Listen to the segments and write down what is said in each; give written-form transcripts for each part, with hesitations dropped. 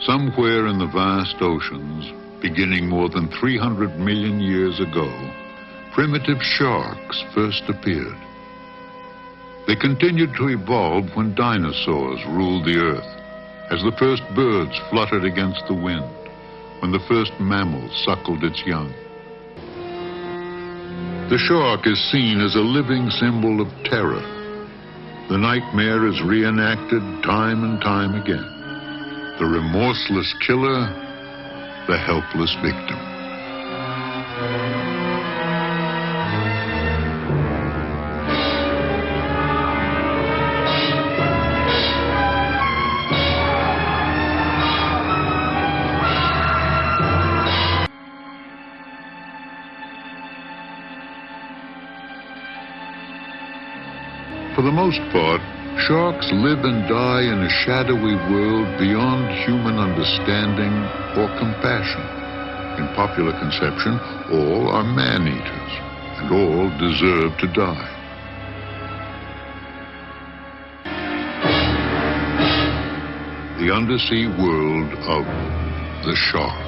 Somewhere in the vast oceans, beginning more than 300 million years ago, primitive sharks first appeared. They continued to evolve when dinosaurs ruled the earth, as the first birds fluttered against the wind, when the first mammal suckled its young. The shark is seen as a living symbol of terror. The nightmare is reenacted time and time again. The remorseless killer, the helpless victim. For the most part, sharks live and die in a shadowy world beyond human understanding or compassion. In popular conception, all are man-eaters, and all deserve to die. The undersea world of the sharks.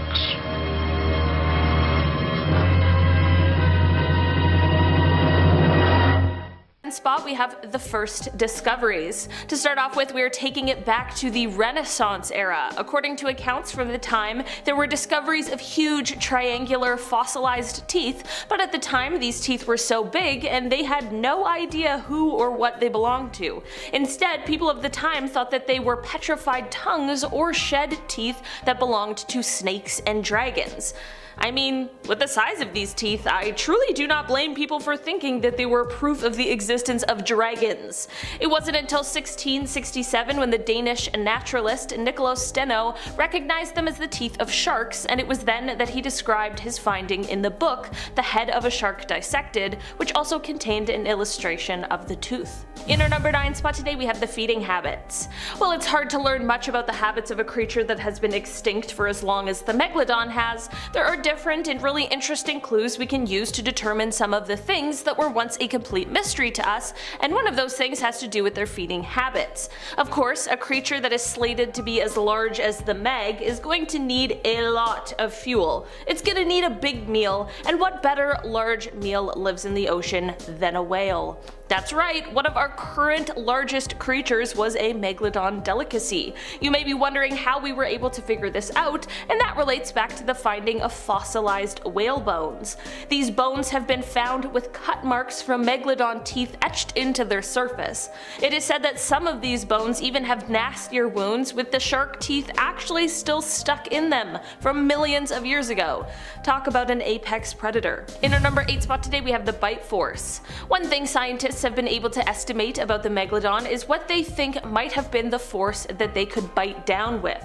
Spot, we have the first discoveries. To start off with, we are taking it back to the Renaissance era. According to accounts from the time, there were discoveries of huge triangular fossilized teeth, but at the time these teeth were so big and they had no idea who or what they belonged to. Instead, people of the time thought that they were petrified tongues or shed teeth that belonged to snakes and dragons. I mean, with the size of these teeth, I truly do not blame people for thinking that they were proof of the existence of dragons. It wasn't until 1667 when the Danish naturalist Nicolaus Steno recognized them as the teeth of sharks, and it was then that he described his finding in the book, The Head of a Shark Dissected, which also contained an illustration of the tooth. In our number 9 spot today, we have the feeding habits. While it's hard to learn much about the habits of a creature that has been extinct for as long as the Megalodon has, there are different and really interesting clues we can use to determine some of the things that were once a complete mystery to us, and one of those things has to do with their feeding habits. Of course, a creature that is slated to be as large as the Meg is going to need a lot of fuel. It's gonna need a big meal, and what better large meal lives in the ocean than a whale? That's right, one of our current largest creatures was a Megalodon delicacy. You may be wondering how we were able to figure this out, and that relates back to the finding of fossilized whale bones. These bones have been found with cut marks from Megalodon teeth etched into their surface. It is said that some of these bones even have nastier wounds, with the shark teeth actually still stuck in them from millions of years ago. Talk about an apex predator. In our number 8 spot today, we have the bite force. One thing scientists have been able to estimate about the Megalodon is what they think might have been the force that they could bite down with.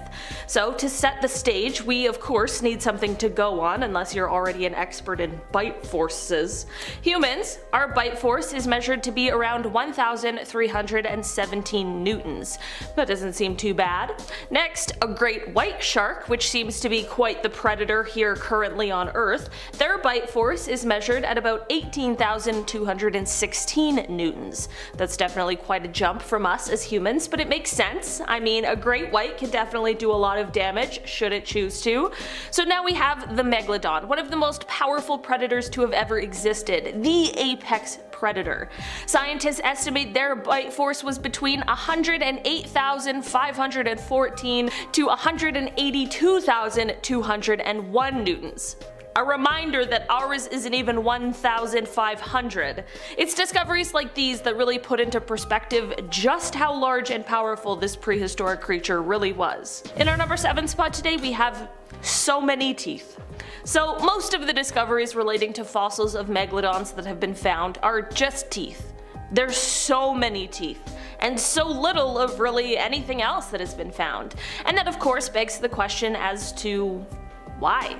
So to set the stage, we of course need something to go on, unless you're already an expert in bite forces. Humans, our bite force is measured to be around 1,317 newtons. That doesn't seem too bad. Next, a great white shark, which seems to be quite the predator here currently on Earth, their bite force is measured at about 18,216 newtons. That's definitely quite a jump from us as humans, but it makes sense. I mean, a great white can definitely do a lot of damage should it choose to. So now we have the Megalodon, one of the most powerful predators to have ever existed, the apex predator. Scientists estimate their bite force was between 108,514 to 182,201 newtons. A reminder that ours isn't even 1,500. It's discoveries like these that really put into perspective just how large and powerful this prehistoric creature really was. In our number 7 spot today, we have so many teeth. So most of the discoveries relating to fossils of megalodons that have been found are just teeth. There's so many teeth, and so little of really anything else that has been found. And that of course begs the question as to why?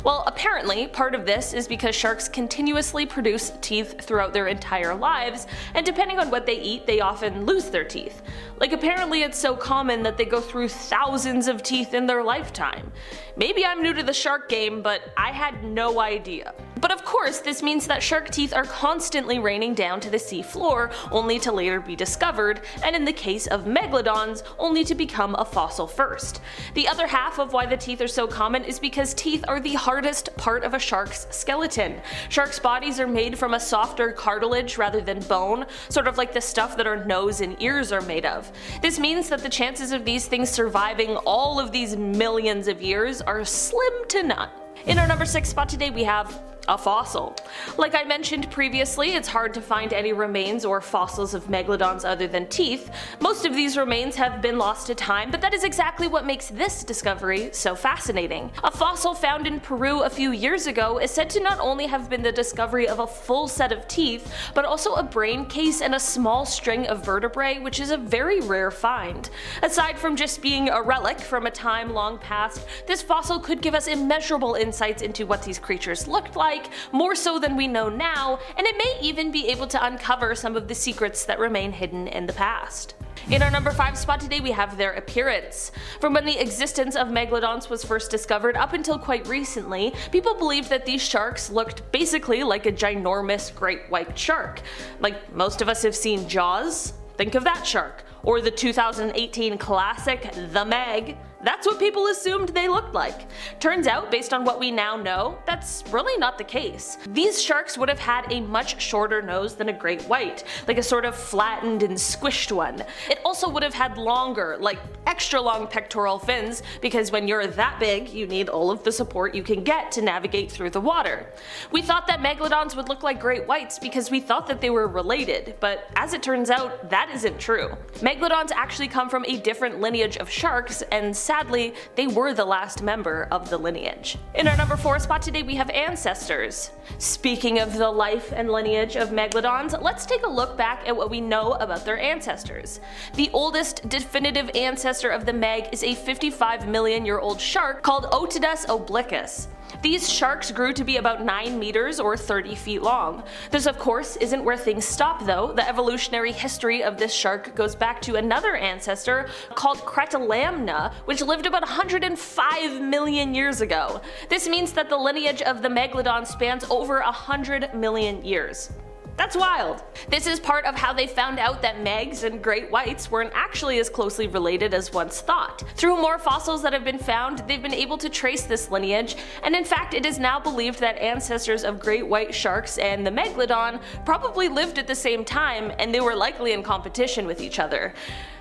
Well, apparently part of this is because sharks continuously produce teeth throughout their entire lives, and depending on what they eat, they often lose their teeth. Like, apparently it's so common that they go through thousands of teeth in their lifetime. Maybe I'm new to the shark game, but I had no idea. But of course, this means that shark teeth are constantly raining down to the sea floor, only to later be discovered, and in the case of megalodons, only to become a fossil first. The other half of why the teeth are so common is because teeth are the hardest part of a shark's skeleton. Sharks' bodies are made from a softer cartilage rather than bone, sort of like the stuff that our nose and ears are made of. This means that the chances of these things surviving all of these millions of years are slim to none. In our number 6 spot today we have a fossil. Like I mentioned previously, it's hard to find any remains or fossils of megalodons other than teeth. Most of these remains have been lost to time, but that is exactly what makes this discovery so fascinating. A fossil found in Peru a few years ago is said to not only have been the discovery of a full set of teeth, but also a brain case and a small string of vertebrae, which is a very rare find. Aside from just being a relic from a time long past, this fossil could give us immeasurable insights into what these creatures looked like, more so than we know now, and it may even be able to uncover some of the secrets that remain hidden in the past. In our number 5 spot today we have their appearance. From when the existence of megalodons was first discovered up until quite recently, people believed that these sharks looked basically like a ginormous great white shark. Like most of us have seen Jaws, think of that shark. Or the 2018 classic The Meg. That's what people assumed they looked like. Turns out, based on what we now know, that's really not the case. These sharks would have had a much shorter nose than a great white, like a sort of flattened and squished one. It also would have had longer, like extra long pectoral fins, because when you're that big, you need all of the support you can get to navigate through the water. We thought that megalodons would look like great whites because we thought that they were related, but as it turns out, that isn't true. Megalodons actually come from a different lineage of sharks, and sadly, they were the last member of the lineage. In our number 4 spot today we have ancestors. Speaking of the life and lineage of megalodons, let's take a look back at what we know about their ancestors. The oldest definitive ancestor of the Meg is a 55 million year old shark called Otodus obliquus. These sharks grew to be about 9 meters or 30 feet long. This of course isn't where things stop though. The evolutionary history of this shark goes back to another ancestor called Cretalamna, which lived about 105 million years ago. This means that the lineage of the megalodon spans over 100 million years. That's wild. This is part of how they found out that megs and great whites weren't actually as closely related as once thought. Through more fossils that have been found, they've been able to trace this lineage, and in fact it is now believed that ancestors of great white sharks and the megalodon probably lived at the same time, and they were likely in competition with each other.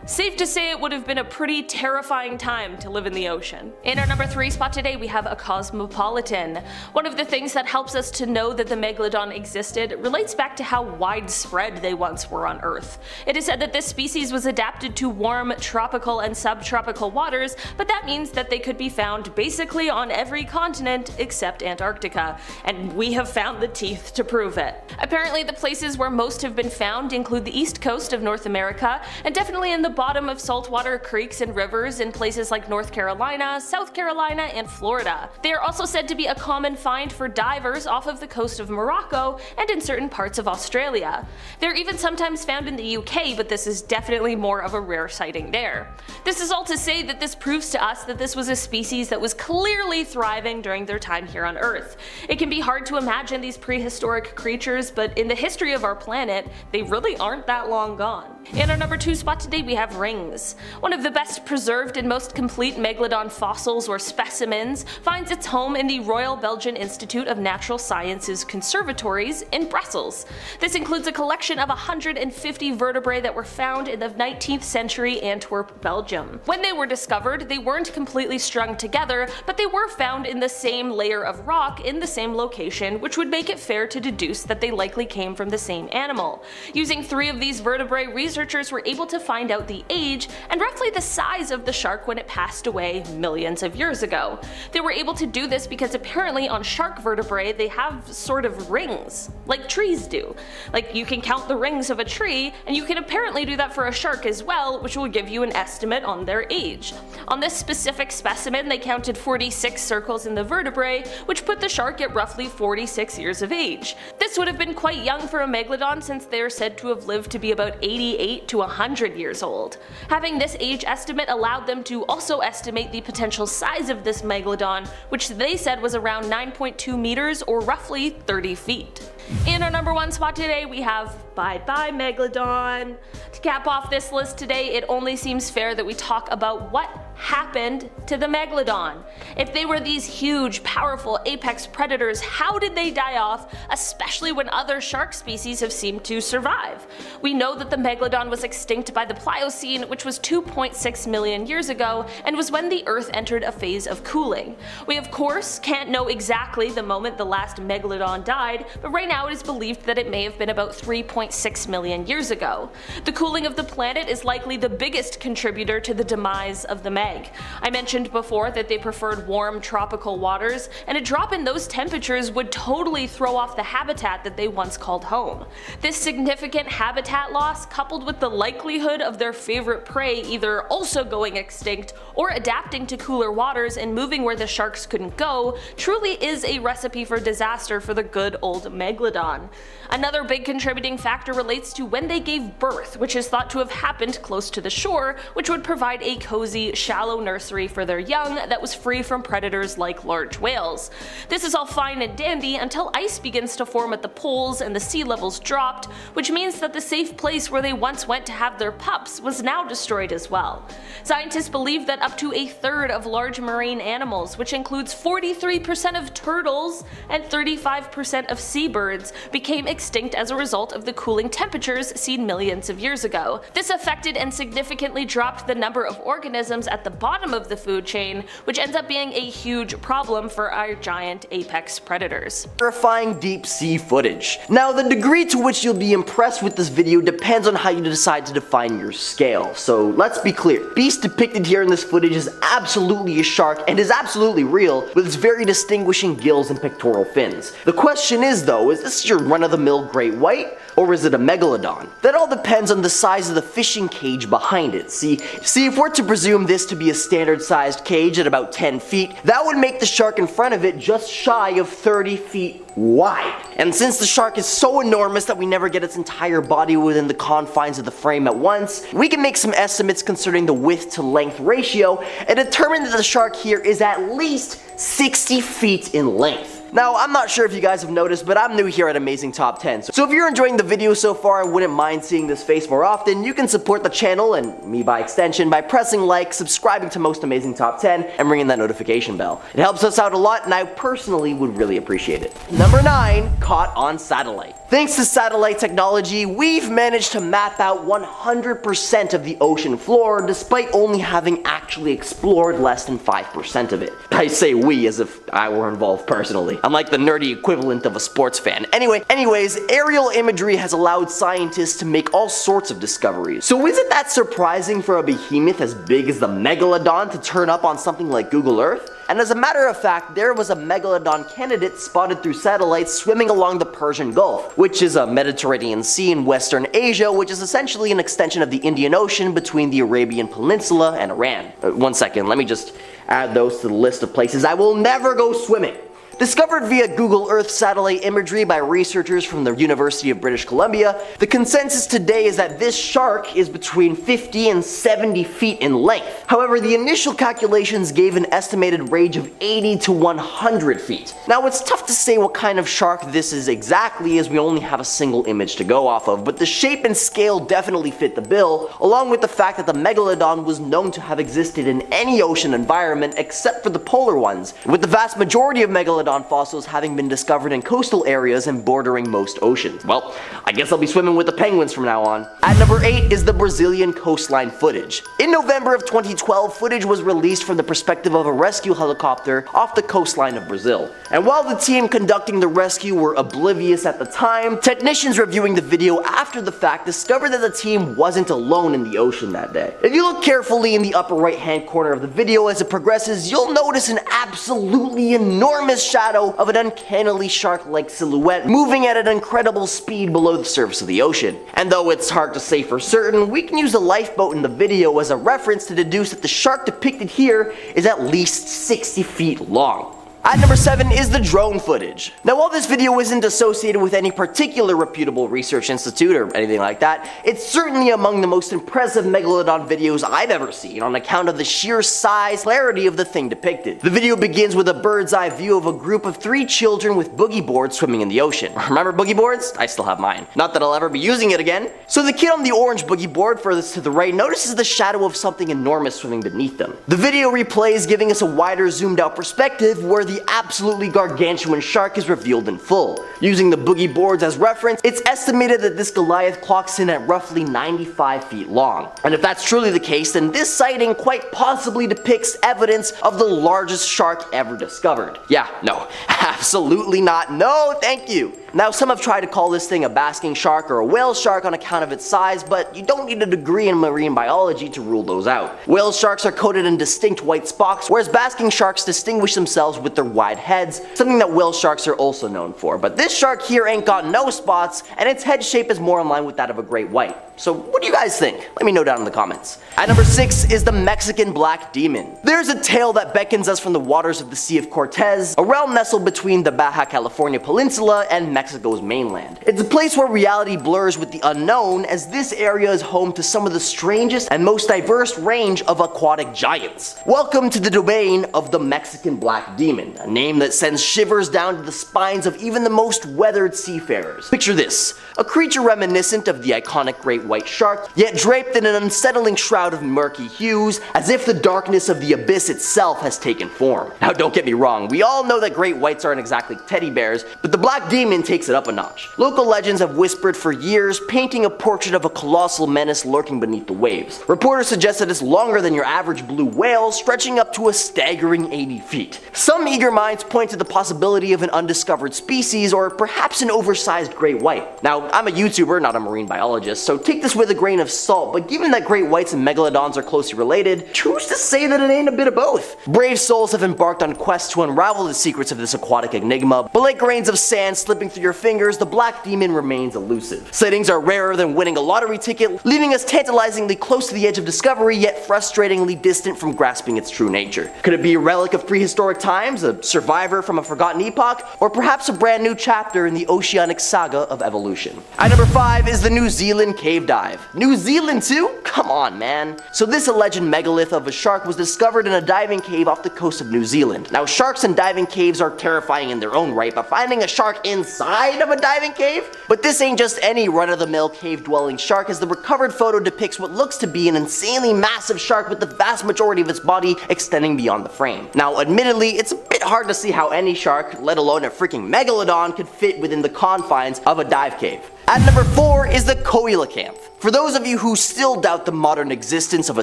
Safe to say it would have been a pretty terrifying time to live in the ocean. In our number 3 spot today we have a cosmopolitan. One of the things that helps us to know that the megalodon existed relates back to how widespread they once were on Earth. It is said that this species was adapted to warm tropical and subtropical waters, but that means that they could be found basically on every continent except Antarctica, and we have found the teeth to prove it. Apparently the places where most have been found include the east coast of North America, and definitely in the bottom of saltwater creeks and rivers in places like North Carolina, South Carolina, and Florida. They are also said to be a common find for divers off of the coast of Morocco and in certain parts of Australia. They're even sometimes found in the UK, but this is definitely more of a rare sighting there. This is all to say that this proves to us that this was a species that was clearly thriving during their time here on Earth. It can be hard to imagine these prehistoric creatures, but in the history of our planet, they really aren't that long gone. In our number 2 spot today we have rings. One of the best preserved and most complete megalodon fossils or specimens finds its home in the Royal Belgian Institute of Natural Sciences Conservatories in Brussels. This includes a collection of 150 vertebrae that were found in the 19th century Antwerp, Belgium. When they were discovered, they weren't completely strung together, but they were found in the same layer of rock in the same location, which would make it fair to deduce that they likely came from the same animal. Using 3 of these vertebrae, researchers were able to find out the age and roughly the size of the shark when it passed away millions of years ago. They were able to do this because apparently on shark vertebrae they have sort of rings, like trees do. Like you can count the rings of a tree, and you can apparently do that for a shark as well, which will give you an estimate on their age. On this specific specimen they counted 46 circles in the vertebrae, which put the shark at roughly 46 years of age. This would have been quite young for a megalodon since they are said to have lived to be about 88 98 to 100 years old. Having this age estimate allowed them to also estimate the potential size of this megalodon, which they said was around 9.2 meters or roughly 30 feet. In our number 1 spot today we have Bye Bye Megalodon. To cap off this list today, it only seems fair that we talk about what happened to the megalodon. If they were these huge, powerful apex predators, how did they die off, especially when other shark species have seemed to survive? We know that the megalodon was extinct by the Pliocene, which was 2.6 million years ago, and was when the Earth entered a phase of cooling. We of course can't know exactly the moment the last megalodon died, but right now it is believed that it may have been about 3.6 million years ago. The cooling of the planet is likely the biggest contributor to the demise of the Meg. I mentioned before that they preferred warm tropical waters, and a drop in those temperatures would totally throw off the habitat that they once called home. This significant habitat loss, coupled with the likelihood of their favorite prey either also going extinct or adapting to cooler waters and moving where the sharks couldn't go, truly is a recipe for disaster for the good old megalodon. Another big contributing factor relates to when they gave birth, which is thought to have happened close to the shore, which would provide a cozy, shallow nursery for their young that was free from predators like large whales. This is all fine and dandy until ice begins to form at the poles and the sea levels dropped, which means that the safe place where they once went to have their pups was now destroyed as well. Scientists believe that up to a third of large marine animals, which includes 43% of turtles and 35% of seabirds, became extinct as a result of the cooling temperatures seen millions of years ago. This affected and significantly dropped the number of organisms at the bottom of the food chain, which ends up being a huge problem for our giant apex predators. Terrifying deep sea footage. Now, the degree to which you'll be impressed with this video depends on how you decide to define your scale. So let's be clear, beast depicted here in this footage is absolutely a shark and is absolutely real, with its very distinguishing gills and pectoral fins. The question is though, is this your run-of-the-mill great white, or is it a megalodon? That all depends on the size of the fishing cage behind it. See, if we're to presume this to be a standard sized cage at about 10 feet, that would make the shark in front of it just shy of 30 feet wide. And since the shark is so enormous that we never get its entire body within the confines of the frame at once, we can make some estimates concerning the width to length ratio and determine that the shark here is at least 60 feet in length. Now, I'm not sure if you guys have noticed, but I'm new here at Amazing Top 10. So if you're enjoying the video so far and wouldn't mind seeing this face more often, you can support the channel, and me by extension, by pressing like, subscribing to Most Amazing Top 10, and ringing that notification bell. It helps us out a lot, and I personally would really appreciate it. Number 9, caught on satellite. Thanks to satellite technology, we've managed to map out 100% of the ocean floor, despite only having actually explored less than 5% of it. I say we as if I were involved personally. I'm like the nerdy equivalent of a sports fan. Anyways, aerial imagery has allowed scientists to make all sorts of discoveries. So is it that surprising for a behemoth as big as the Megalodon to turn up on something like Google Earth? And as a matter of fact, there was a Megalodon candidate spotted through satellites swimming along the Persian Gulf, which is a Mediterranean Sea in Western Asia, which is essentially an extension of the Indian Ocean between the Arabian Peninsula and Iran. One second, let me just add those to the list of places I will never go swimming. Discovered via Google Earth satellite imagery by researchers from the University of British Columbia, the consensus today is that this shark is between 50 and 70 feet in length. However, the initial calculations gave an estimated range of 80 to 100 feet. Now, it's tough to say what kind of shark this is exactly, as we only have a single image to go off of, but the shape and scale definitely fit the bill, along with the fact that the Megalodon was known to have existed in any ocean environment except for the polar ones, with the vast majority of Megalodon fossils having been discovered in coastal areas and bordering most oceans. Well, I guess I'll be swimming with the penguins from now on. At number 8 is the Brazilian coastline footage. In November of 2012, footage was released from the perspective of a rescue helicopter off the coastline of Brazil. And while the team conducting the rescue were oblivious at the time, technicians reviewing the video after the fact discovered that the team wasn't alone in the ocean that day. If you look carefully in the upper right hand corner of the video as it progresses, you'll notice an absolutely enormous shadow of an uncannily shark-like silhouette moving at an incredible speed below the surface of the ocean. And though it's hard to say for certain, we can use the lifeboat in the video as a reference to deduce that the shark depicted here is at least 60 feet long. At number 7 is the drone footage. Now while this video isn't associated with any particular reputable research institute or anything like that, it's certainly among the most impressive Megalodon videos I've ever seen on account of the sheer size, clarity of the thing depicted. The video begins with a bird's eye view of a group of 3 children with boogie boards swimming in the ocean. Remember boogie boards? I still have mine. Not that I'll ever be using it again. So the kid on the orange boogie board furthest to the right notices the shadow of something enormous swimming beneath them. The video replays, giving us a wider zoomed out perspective where the absolutely gargantuan shark is revealed in full. Using the boogie boards as reference, it's estimated that this Goliath clocks in at roughly 95 feet long. And if that's truly the case, then this sighting quite possibly depicts evidence of the largest shark ever discovered. Yeah, no, absolutely not. No, thank you. Now some have tried to call this thing a basking shark or a whale shark on account of its size, but you don't need a degree in marine biology to rule those out. Whale sharks are coated in distinct white spots, whereas basking sharks distinguish themselves with their wide heads, something that whale sharks are also known for. But this shark here ain't got no spots, and its head shape is more in line with that of a great white. So what do you guys think? Let me know down in the comments. At number 6 is the Mexican black demon. There's a tale that beckons us from the waters of the Sea of Cortez, a realm nestled between the Baja California Peninsula and Mexico's mainland. It's a place where reality blurs with the unknown, as this area is home to some of the strangest and most diverse range of aquatic giants. Welcome to the domain of the Mexican black demon, a name that sends shivers down to the spines of even the most weathered seafarers. Picture this, a creature reminiscent of the iconic great white shark, yet draped in an unsettling shroud of murky hues, as if the darkness of the abyss itself has taken form. Now don't get me wrong, we all know that great whites aren't exactly teddy bears, but the black demon takes it up a notch. Local legends have whispered for years, painting a portrait of a colossal menace lurking beneath the waves. Reporters suggest that it's longer than your average blue whale, stretching up to a staggering 80 feet. Some eager minds point to the possibility of an undiscovered species, or perhaps an oversized great white. Now, I'm a YouTuber, not a marine biologist, so take this with a grain of salt, but given that great whites and megalodons are closely related, choose to say that it ain't a bit of both. Brave souls have embarked on quests to unravel the secrets of this aquatic enigma, but like grains of sand slipping through your fingers, the black demon remains elusive. Sightings are rarer than winning a lottery ticket, leaving us tantalizingly close to the edge of discovery, yet frustratingly distant from grasping its true nature. Could it be a relic of prehistoric times, a survivor from a forgotten epoch, or perhaps a brand new chapter in the oceanic saga of evolution? At number 5 is the New Zealand cave dive. New Zealand too? Come on, man. So this alleged megalith of a shark was discovered in a diving cave off the coast of New Zealand. Now sharks in diving caves are terrifying in their own right, but finding a shark inside of a diving cave? But this ain't just any run-of-the-mill cave-dwelling shark, as the recovered photo depicts what looks to be an insanely massive shark with the vast majority of its body extending beyond the frame. Now admittedly, it's a bit hard to see how any shark, let alone a freaking megalodon, could fit within the confines of a dive cave. At number 4 is the coelacanth. For those of you who still doubt the modern existence of a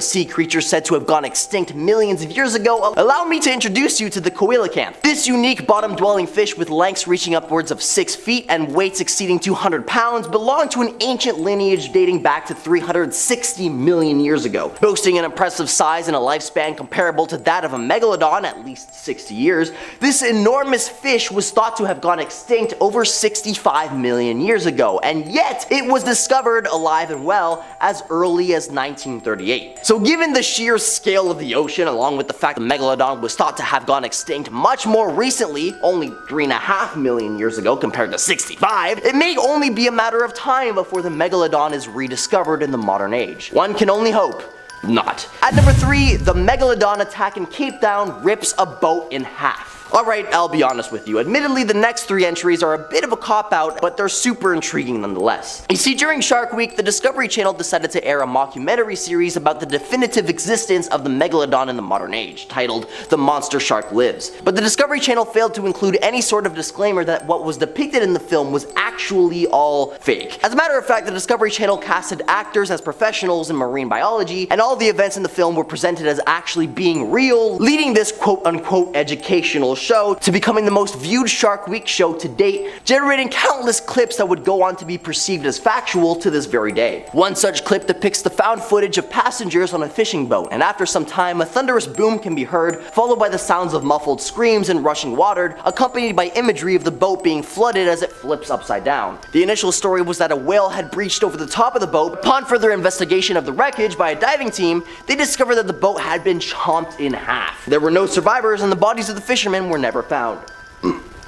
sea creature said to have gone extinct millions of years ago, allow me to introduce you to the coelacanth. This unique bottom-dwelling fish with lengths reaching upwards of 6 feet and weights exceeding 200 pounds belonged to an ancient lineage dating back to 360 million years ago. Boasting an impressive size and a lifespan comparable to that of a megalodon, at least 60 years, this enormous fish was thought to have gone extinct over 65 million years ago, and yet it was discovered alive and well as early as 1938. So given the sheer scale of the ocean, along with the fact the megalodon was thought to have gone extinct much more recently, only 3.5 million years ago compared to 65, it may only be a matter of time before the megalodon is rediscovered in the modern age. One can only hope not. At number 3, the megalodon attack in Cape Town rips a boat in half. Alright, I'll be honest with you. Admittedly, the next 3 entries are a bit of a cop-out, but they're super intriguing nonetheless. You see, during Shark Week, the Discovery Channel decided to air a mockumentary series about the definitive existence of the megalodon in the modern age, titled The Monster Shark Lives. But the Discovery Channel failed to include any sort of disclaimer that what was depicted in the film was actually all fake. As a matter of fact, the Discovery Channel casted actors as professionals in marine biology, and all the events in the film were presented as actually being real, leading this quote-unquote educational show to becoming the most viewed Shark Week show to date, generating countless clips that would go on to be perceived as factual to this very day. One such clip depicts the found footage of passengers on a fishing boat, and after some time a thunderous boom can be heard, followed by the sounds of muffled screams and rushing water, accompanied by imagery of the boat being flooded as it flips upside down. The initial story was that a whale had breached over the top of the boat. Upon further investigation of the wreckage by a diving team, they discovered that the boat had been chomped in half. There were no survivors, and the bodies of the fishermen them were never found.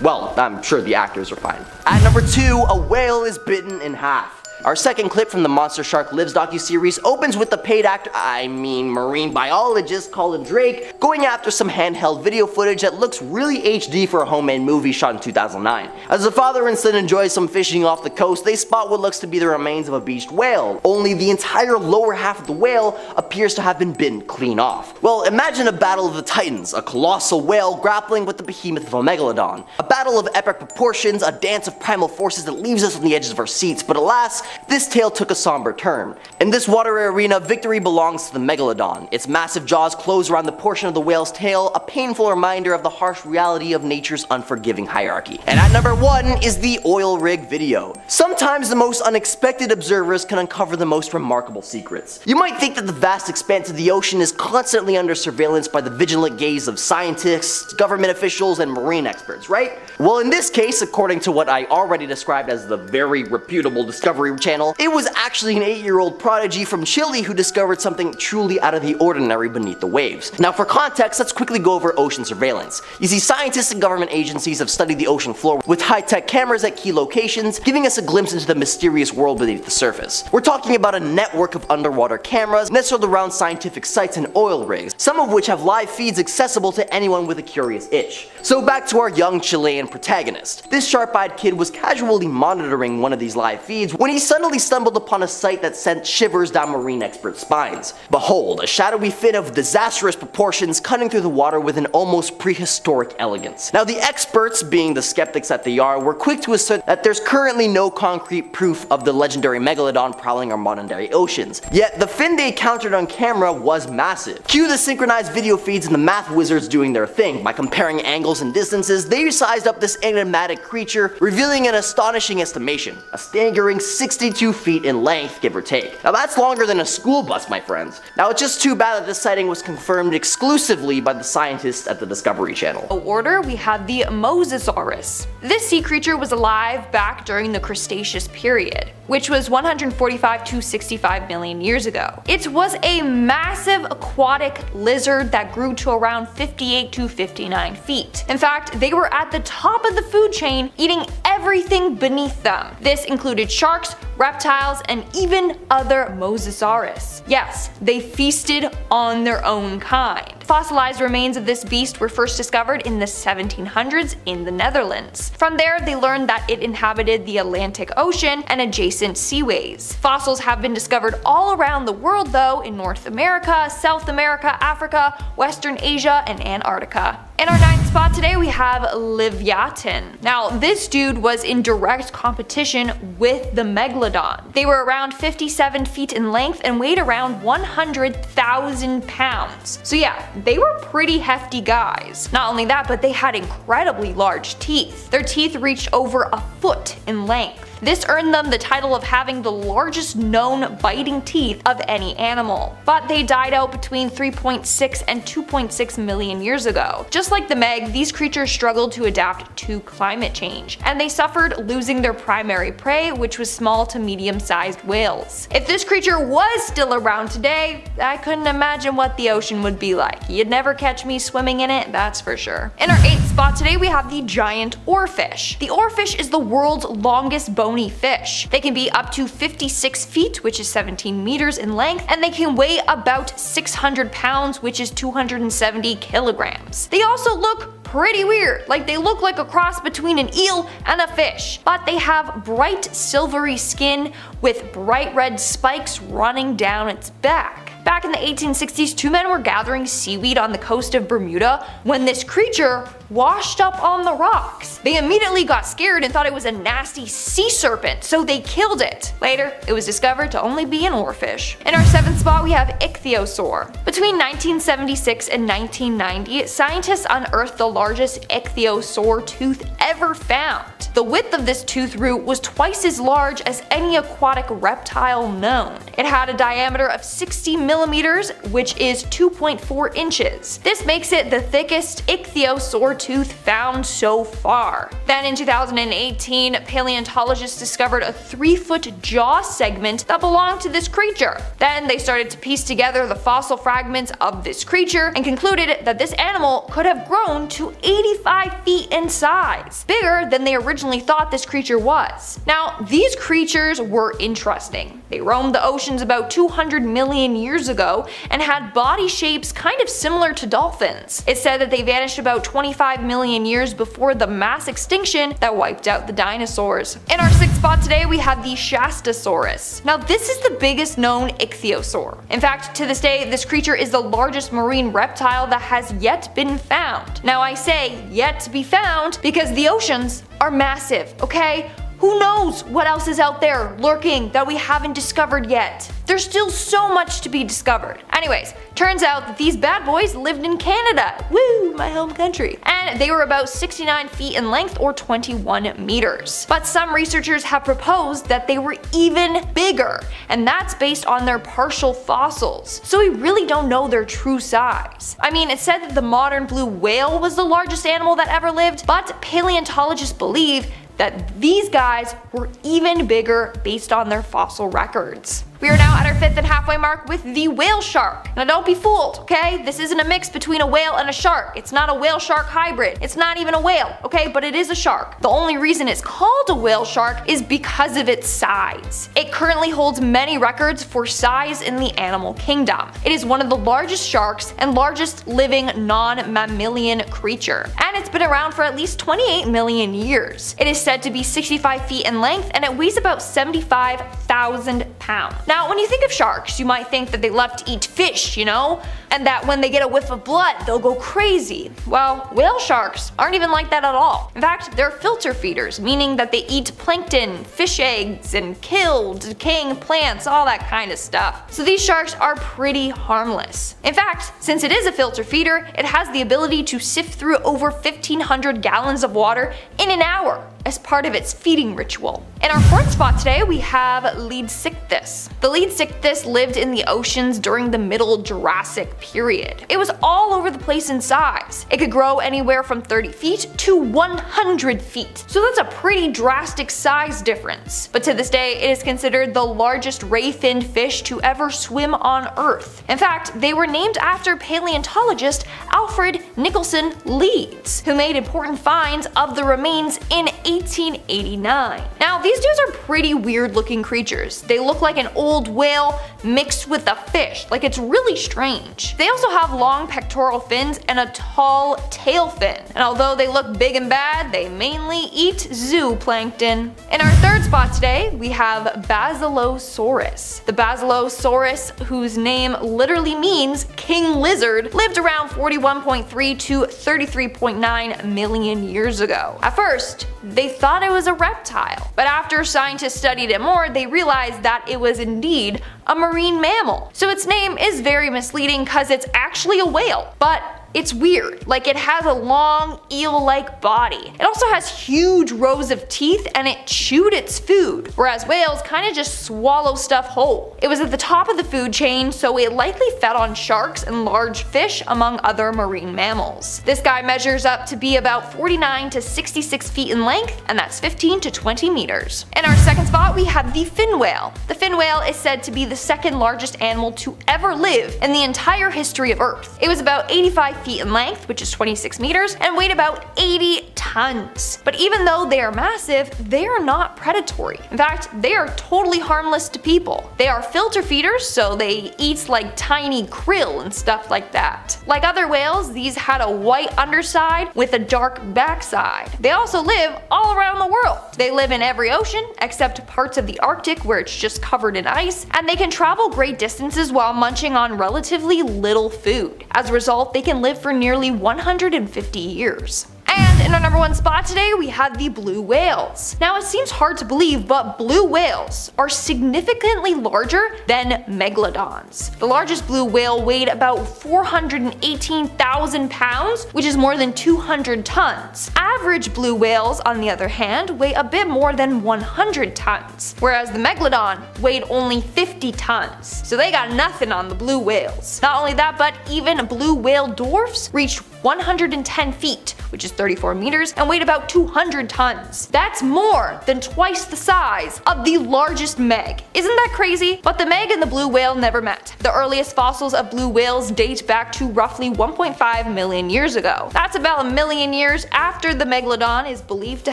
Well, I'm sure the actors are fine. At number 2, a whale is bitten in half. Our second clip from the Monster Shark Lives docuseries opens with the paid actor, marine biologist Colin Drake, going after some handheld video footage that looks really HD for a homemade movie shot in 2009. As the father and son enjoy some fishing off the coast, they spot what looks to be the remains of a beached whale, only the entire lower half of the whale appears to have been bitten clean off. Well, imagine a battle of the titans, a colossal whale grappling with the behemoth of a megalodon. A battle of epic proportions, a dance of primal forces that leaves us on the edges of our seats, but alas, this tale took a somber turn. In this watery arena, victory belongs to the Megalodon. Its massive jaws close around the portion of the whale's tail, a painful reminder of the harsh reality of nature's unforgiving hierarchy. And at number 1 is the oil rig video. Sometimes the most unexpected observers can uncover the most remarkable secrets. You might think that the vast expanse of the ocean is constantly under surveillance by the vigilant gaze of scientists, government officials, and marine experts, right? Well, in this case, according to what I already described as the very reputable Discovery Channel, it was actually an 8-year-old prodigy from Chile who discovered something truly out of the ordinary beneath the waves. Now for context, let's quickly go over ocean surveillance. You see, scientists and government agencies have studied the ocean floor with high-tech cameras at key locations, giving us a glimpse into the mysterious world beneath the surface. We're talking about a network of underwater cameras nestled around scientific sites and oil rigs, some of which have live feeds accessible to anyone with a curious itch. So back to our young Chilean protagonist. This sharp-eyed kid was casually monitoring one of these live feeds when he suddenly stumbled upon a sight that sent shivers down marine experts' spines. Behold, a shadowy fin of disastrous proportions cutting through the water with an almost prehistoric elegance. Now the experts, being the skeptics that they are, were quick to assert that there's currently no concrete proof of the legendary Megalodon prowling our modern day oceans. Yet the fin they encountered on camera was massive. Cue the synchronized video feeds and the math wizards doing their thing. By comparing angles and distances, they sized up this enigmatic creature, revealing an astonishing estimation, a staggering 62 feet in length, give or take. Now that's longer than a school bus, my friends. Now it's just too bad that this sighting was confirmed exclusively by the scientists at the Discovery Channel. Order, we have the Mosasaurus. This sea creature was alive back during the Cretaceous period, which was 145 to 65 million years ago. It was a massive aquatic lizard that grew to around 58 to 59 feet. In fact, they were at the top of the food chain, eating everything beneath them. This included sharks, reptiles, and even other Mosasaurus. Yes, they feasted on their own kind. Fossilized remains of this beast were first discovered in the 1700s in the Netherlands. From there, they learned that it inhabited the Atlantic Ocean and adjacent seaways. Fossils have been discovered all around the world though, in North America, South America, Africa, Western Asia, and Antarctica. In our 9th spot today, we have Leviathan. Now, this dude was in direct competition with the Megalodon. They were around 57 feet in length and weighed around 100,000 pounds. So yeah, they were pretty hefty guys. Not only that, but they had incredibly large teeth. Their teeth reached over a foot in length. This earned them the title of having the largest known biting teeth of any animal. But they died out between 3.6 and 2.6 million years ago. Just like the Meg, these creatures struggled to adapt to climate change, and they suffered losing their primary prey, which was small to medium-sized whales. If this creature was still around today, I couldn't imagine what the ocean would be like. You'd never catch me swimming in it, that's for sure. In our 8th spot today, we have the giant oarfish. The oarfish is the world's longest bony fish. They can be up to 56 feet, which is 17 meters in length, and they can weigh about 600 pounds, which is 270 kilograms. They also look pretty weird, like they look like a cross between an eel and a fish, but they have bright silvery skin with bright red spikes running down its back. Back in the 1860s, two men were gathering seaweed on the coast of Bermuda when this creature washed up on the rocks. They immediately got scared and thought it was a nasty sea serpent, so they killed it. Later, it was discovered to only be an oarfish. In our 7th spot, we have ichthyosaur. Between 1976 and 1990, scientists unearthed the largest ichthyosaur tooth ever found. The width of this tooth root was twice as large as any aquatic reptile known. It had a diameter of 60 millimeters, which is 2.4 inches. This makes it the thickest ichthyosaur tooth found so far. Then in 2018, paleontologists discovered a 3-foot jaw segment that belonged to this creature. Then they started to piece together the fossil fragments of this creature and concluded that this animal could have grown to 85 feet in size, bigger than they originally thought this creature was. Now, these creatures were interesting. They roamed the oceans about 200 million years ago and had body shapes kind of similar to dolphins. It's said that they vanished about 25 million years before the mass extinction that wiped out the dinosaurs. In our 6th spot today, we have the Shastasaurus. Now, this is the biggest known ichthyosaur. In fact, to this day, this creature is the largest marine reptile that has yet been found. Now, I say yet to be found because the oceans are massive, okay? Who knows what else is out there lurking that we haven't discovered yet? There's still so much to be discovered. Anyways, turns out that these bad boys lived in Canada. Woo, my home country. And they were about 69 feet in length or 21 meters. But some researchers have proposed that they were even bigger, and that's based on their partial fossils. So we really don't know their true size. I mean, it's said that the modern blue whale was the largest animal that ever lived, but paleontologists believe that these guys were even bigger based on their fossil records. We are now at our 5th and halfway mark with the whale shark. Now don't be fooled, okay? This isn't a mix between a whale and a shark. It's not a whale-shark hybrid. It's not even a whale, okay? But it is a shark. The only reason it's called a whale shark is because of its size. It currently holds many records for size in the animal kingdom. It is one of the largest sharks and largest living non-mammalian creature. And it's been around for at least 28 million years. It is said to be 65 feet in length and it weighs about 75,000 pounds. Now, when you think of sharks, you might think that they love to eat fish, you know? And that when they get a whiff of blood, they'll go crazy. Well, whale sharks aren't even like that at all. In fact, they're filter feeders, meaning that they eat plankton, fish eggs, and kill decaying plants, all that kind of stuff. So these sharks are pretty harmless. In fact, since it is a filter feeder, it has the ability to sift through over 1,500 gallons of water in an hour as part of its feeding ritual. In our 4th spot today, we have Leadsichthys. The Leadsichthys lived in the oceans during the Middle Jurassic period. It was all over the place in size. It could grow anywhere from 30 feet to 100 feet. So that's a pretty drastic size difference. But to this day, it is considered the largest ray-finned fish to ever swim on Earth. In fact, they were named after paleontologist Alfred Nicholson Leeds, who made important finds of the remains in 1889. Now, these dudes are pretty weird looking creatures. They look like an old whale mixed with a fish, like it's really strange. They also have long pectoral fins and a tall tail fin, and although they look big and bad, they mainly eat zooplankton. In our 3rd spot today, we have Basilosaurus. The Basilosaurus, whose name literally means king lizard, lived around 41.3 to 33.9 million years ago. At first, they thought it was a reptile, but after scientists studied it more, they realized that it was indeed a marine mammal. So its name is very misleading because it's actually a whale, but it's weird, like it has a long eel-like body. It also has huge rows of teeth and it chewed its food, whereas whales kind of just swallow stuff whole. It was at the top of the food chain, so it likely fed on sharks and large fish among other marine mammals. This guy measures up to be about 49 to 66 feet in length, and that's 15 to 20 meters. In our 2nd spot, we have the fin whale. The fin whale is said to be the 2nd largest animal to ever live in the entire history of Earth. It was about 85 feet in length, which is 26 meters, and weighed about 80 tons. But even though they are massive, they are not predatory. In fact, they are totally harmless to people. They are filter feeders, so they eat like tiny krill and stuff like that. Like other whales, these had a white underside with a dark backside. They also live all around the world. They live in every ocean except parts of the Arctic where it's just covered in ice, and they can travel great distances while munching on relatively little food. As a result, they can live for nearly 150 years. And in our number 1 spot today, we have the blue whales. Now it seems hard to believe, but blue whales are significantly larger than megalodons. The largest blue whale weighed about 418,000 pounds, which is more than 200 tons. Average blue whales, on the other hand, weigh a bit more than 100 tons, whereas the megalodon weighed only 50 tons. So they got nothing on the blue whales. Not only that, but even blue whale dwarfs reached 110 feet, which is 34 meters, and weighed about 200 tons. That's more than twice the size of the largest meg. Isn't that crazy? But the meg and the blue whale never met. The earliest fossils of blue whales date back to roughly 1.5 million years ago. That's about a million years after the megalodon is believed to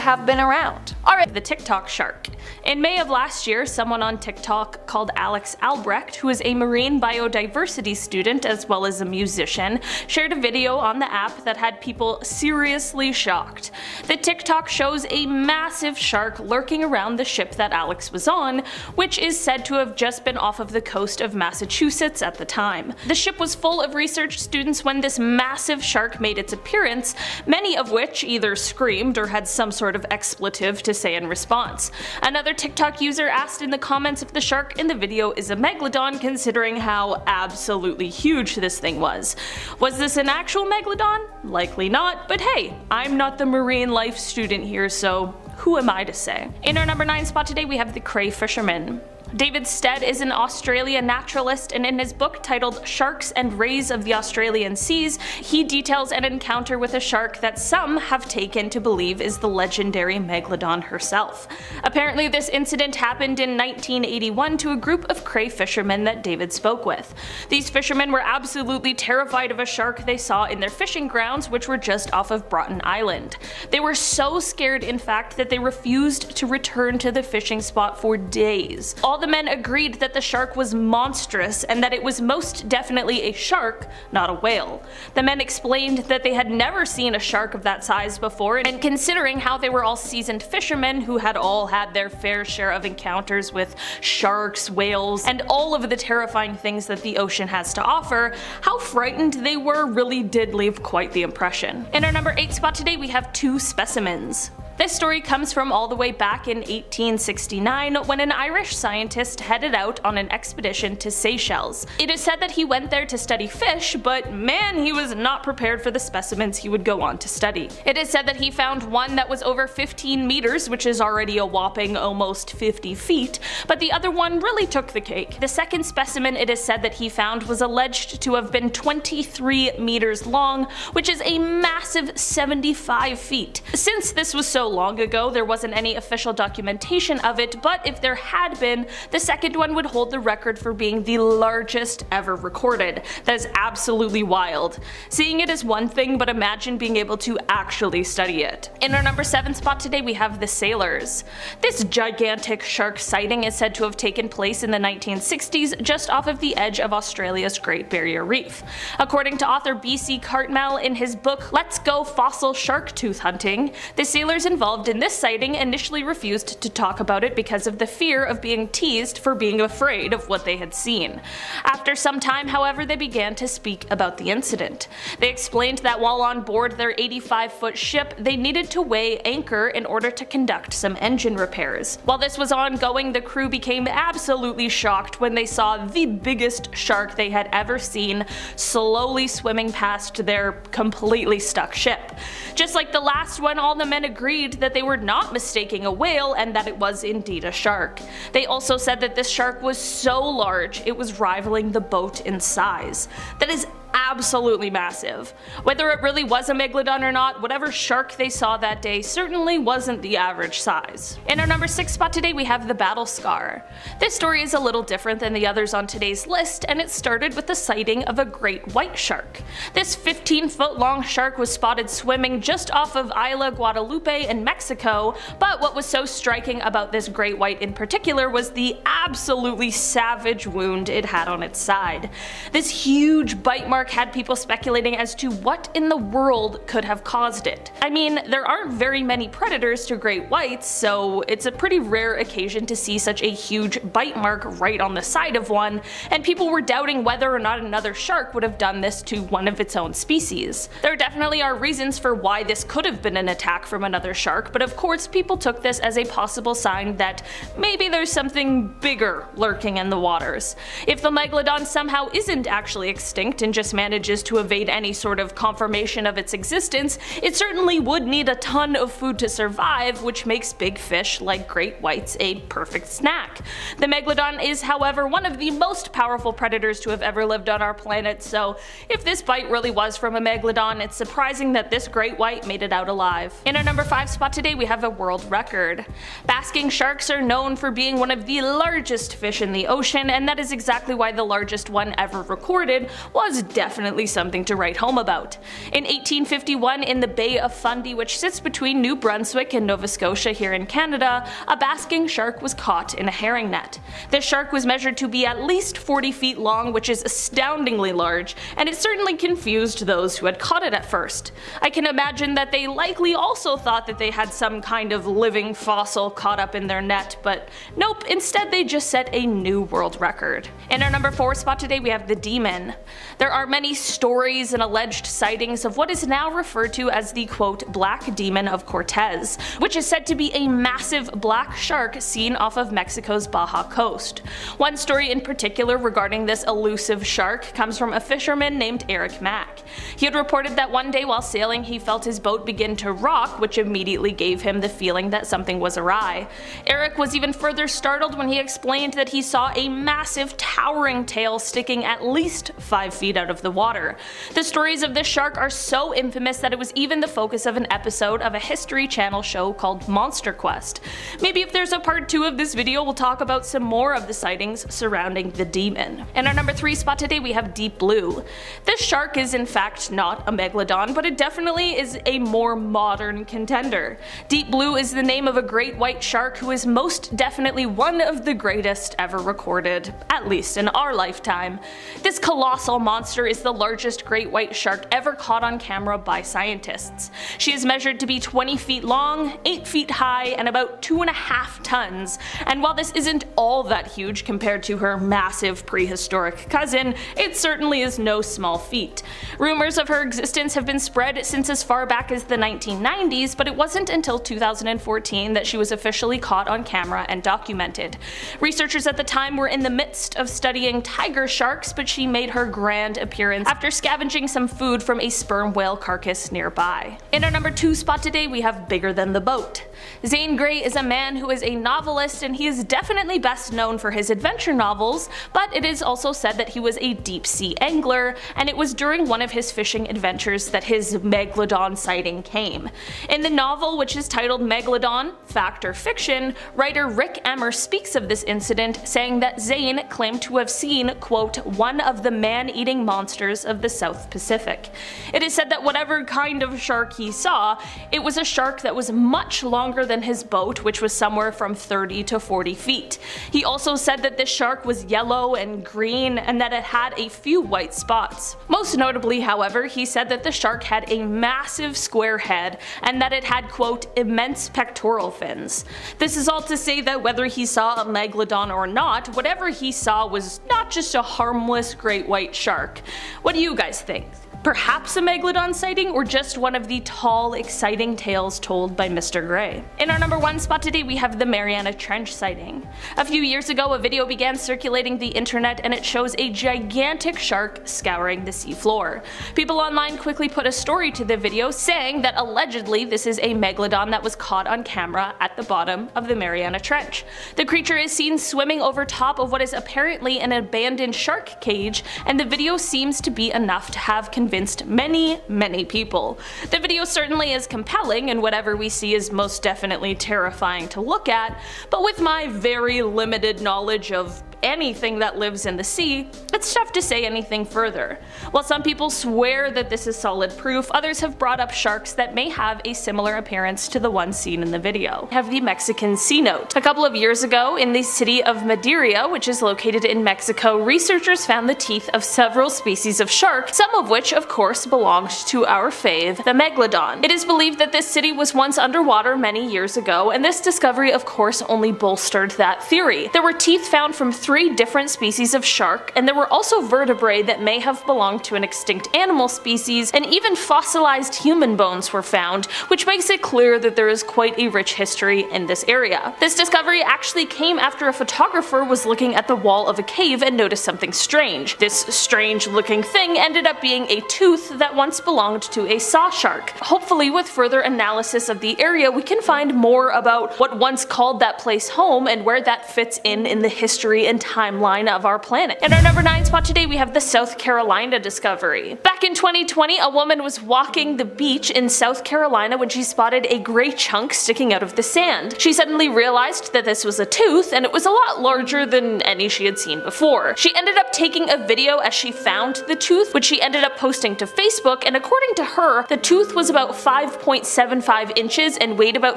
have been around. Alright, the TikTok shark. In May of last year, someone on TikTok called Alex Albrecht, who is a marine biodiversity student as well as a musician, shared a video on the app that had people seriously shocked. The TikTok shows a massive shark lurking around the ship that Alex was on, which is said to have just been off of the coast of Massachusetts at the time. The ship was full of research students when this massive shark made its appearance, many of which either screamed or had some sort of expletive to say in response. Another TikTok user asked in the comments if the shark in the video is a megalodon, considering how absolutely huge this thing was. Was this an actual megalodon? Likely not, but hey, I'm not the marine life student here, so who am I to say? In our number 9 spot today, we have the cray fisherman. David Stead is an Australian naturalist, and in his book titled Sharks and Rays of the Australian Seas, he details an encounter with a shark that some have taken to believe is the legendary Megalodon herself. Apparently this incident happened in 1981 to a group of cray fishermen that David spoke with. These fishermen were absolutely terrified of a shark they saw in their fishing grounds, which were just off of Broughton Island. They were so scared, in fact, that they refused to return to the fishing spot for days. All the men agreed that the shark was monstrous and that it was most definitely a shark, not a whale. The men explained that they had never seen a shark of that size before, and considering how they were all seasoned fishermen who had all had their fair share of encounters with sharks, whales, and all of the terrifying things that the ocean has to offer, how frightened they were really did leave quite the impression. In our number 8 spot today, we have 2 specimens. This story comes from all the way back in 1869 when an Irish scientist headed out on an expedition to Seychelles. It is said that he went there to study fish, but man, he was not prepared for the specimens he would go on to study. It is said that he found one that was over 15 meters, which is already a whopping almost 50 feet, but the other one really took the cake. The second specimen it is said that he found was alleged to have been 23 meters long, which is a massive 75 feet. Since this was so long ago, there wasn't any official documentation of it, but if there had been, the second one would hold the record for being the largest ever recorded. That is absolutely wild. Seeing it is one thing, but imagine being able to actually study it. In our number 7 spot today, we have the sailors. This gigantic shark sighting is said to have taken place in the 1960s just off of the edge of Australia's Great Barrier Reef. According to author B.C. Cartmel in his book Let's Go Fossil Shark Tooth Hunting, the sailors involved in this sighting initially refused to talk about it because of the fear of being teased for being afraid of what they had seen. After some time, however, they began to speak about the incident. They explained that while on board their 85-foot ship, they needed to weigh anchor in order to conduct some engine repairs. While this was ongoing, the crew became absolutely shocked when they saw the biggest shark they had ever seen slowly swimming past their completely stuck ship. Just like the last one, all the men agreed that they were not mistaking a whale and that it was indeed a shark. They also said that this shark was so large it was rivaling the boat in size. That is absolutely massive. Whether it really was a megalodon or not, whatever shark they saw that day certainly wasn't the average size. In our number 6 spot today, we have the battle scar. This story is a little different than the others on today's list, and it started with the sighting of a great white shark. This 15-foot long shark was spotted swimming just off of Isla Guadalupe in Mexico, but what was so striking about this great white in particular was the absolutely savage wound it had on its side. This huge bite mark Prehistoric had people speculating as to what in the world could have caused it. I mean, there aren't very many predators to great whites, so it's a pretty rare occasion to see such a huge bite mark right on the side of one, and people were doubting whether or not another shark would have done this to one of its own species. There definitely are reasons for why this could have been an attack from another shark, but of course people took this as a possible sign that maybe there's something bigger lurking in the waters. If the Megalodon somehow isn't actually extinct and just manages to evade any sort of confirmation of its existence, it certainly would need a ton of food to survive, which makes big fish like great whites a perfect snack. The Megalodon is, however, one of the most powerful predators to have ever lived on our planet, so if this bite really was from a Megalodon, it's surprising that this great white made it out alive. In our number 5 spot today we have a world record. Basking sharks are known for being one of the largest fish in the ocean, and that is exactly why the largest one ever recorded was definitely something to write home about. In 1851, in the Bay of Fundy, which sits between New Brunswick and Nova Scotia here in Canada, a basking shark was caught in a herring net. This shark was measured to be at least 40 feet long, which is astoundingly large, and it certainly confused those who had caught it at first. I can imagine that they likely also thought that they had some kind of living fossil caught up in their net, but nope, instead they just set a new world record. In our number 4 spot today we have the demon. There are many stories and alleged sightings of what is now referred to as the quote black demon of Cortez, which is said to be a massive black shark seen off of Mexico's Baja coast. One story in particular regarding this elusive shark comes from a fisherman named Eric Mack. He had reported that one day while sailing he felt his boat begin to rock, which immediately gave him the feeling that something was awry. Eric was even further startled when he explained that he saw a massive towering tail sticking at least 5 feet out of the water. The stories of this shark are so infamous that it was even the focus of an episode of a History Channel show called Monster Quest. Maybe if there's a part 2 of this video we'll talk about some more of the sightings surrounding the demon. In our number 3 spot today we have Deep Blue. This shark is in fact not a Megalodon, but it definitely is a more modern contender. Deep Blue is the name of a great white shark who is most definitely one of the greatest ever recorded, at least in our lifetime. This colossal monster is the largest great white shark ever caught on camera by scientists. She is measured to be 20 feet long, 8 feet high, and about 2.5 tons, and while this isn't all that huge compared to her massive prehistoric cousin, it certainly is no small feat. Rumors of her existence have been spread since as far back as the 1990s, but it wasn't until 2014 that she was officially caught on camera and documented. Researchers at the time were in the midst of studying tiger sharks, but she made her grand appearance after scavenging some food from a sperm whale carcass nearby. In our number 2 spot today we have Bigger Than the Boat. Zane Grey is a man who is a novelist, and he is definitely best known for his adventure novels, but it is also said that he was a deep sea angler, and it was during one of his fishing adventures that his Megalodon sighting came. In the novel, which is titled Megalodon, Fact or Fiction, writer Rick Emmer speaks of this incident, saying that Zane claimed to have seen, quote, one of the man-eating monsters of the South Pacific. It is said that whatever kind of shark he saw, it was a shark that was much longer than his boat, which was somewhere from 30 to 40 feet. He also said that this shark was yellow and green, and that it had a few white spots. Most notably, however, he said that the shark had a massive square head, and that it had, quote, immense pectoral fins. This is all to say that whether he saw a Megalodon or not, whatever he saw was not just a harmless great white shark. What do you guys think? Perhaps a Megalodon sighting, or just one of the tall, exciting tales told by Mr. Grey? In our number 1 spot today we have the Mariana Trench sighting. A few years ago a video began circulating the internet, and it shows a gigantic shark scouring the seafloor. People online quickly put a story to the video saying that allegedly this is a Megalodon that was caught on camera at the bottom of the Mariana Trench. The creature is seen swimming over top of what is apparently an abandoned shark cage, and the video seems to be enough to have convinced many people. The video certainly is compelling, and whatever we see is most definitely terrifying to look at, but with my very limited knowledge of anything that lives in the sea, it's tough to say anything further. While some people swear that this is solid proof, others have brought up sharks that may have a similar appearance to the one seen in the video. Have the Mexican cenote. A couple of years ago, in the city of Madeira, which is located in Mexico, researchers found the teeth of several species of shark, some of which of course belonged to our fave, the Megalodon. It is believed that this city was once underwater many years ago, and this discovery of course only bolstered that theory. There were teeth found from 3 different species of shark, and there were also vertebrae that may have belonged to an extinct animal species, and even fossilized human bones were found, which makes it clear that there is quite a rich history in this area. This discovery actually came after a photographer was looking at the wall of a cave and noticed something strange. This strange looking thing ended up being a tooth that once belonged to a saw shark. Hopefully with further analysis of the area we can find more about what once called that place home and where that fits in the history and timeline of our planet. In our number 9 spot today we have the South Carolina discovery. Back in 2020 a woman was walking the beach in South Carolina when she spotted a gray chunk sticking out of the sand. She suddenly realized that this was a tooth and it was a lot larger than any she had seen before. She ended up taking a video as she found the tooth, which she ended up posting to Facebook, and according to her, the tooth was about 5.75 inches and weighed about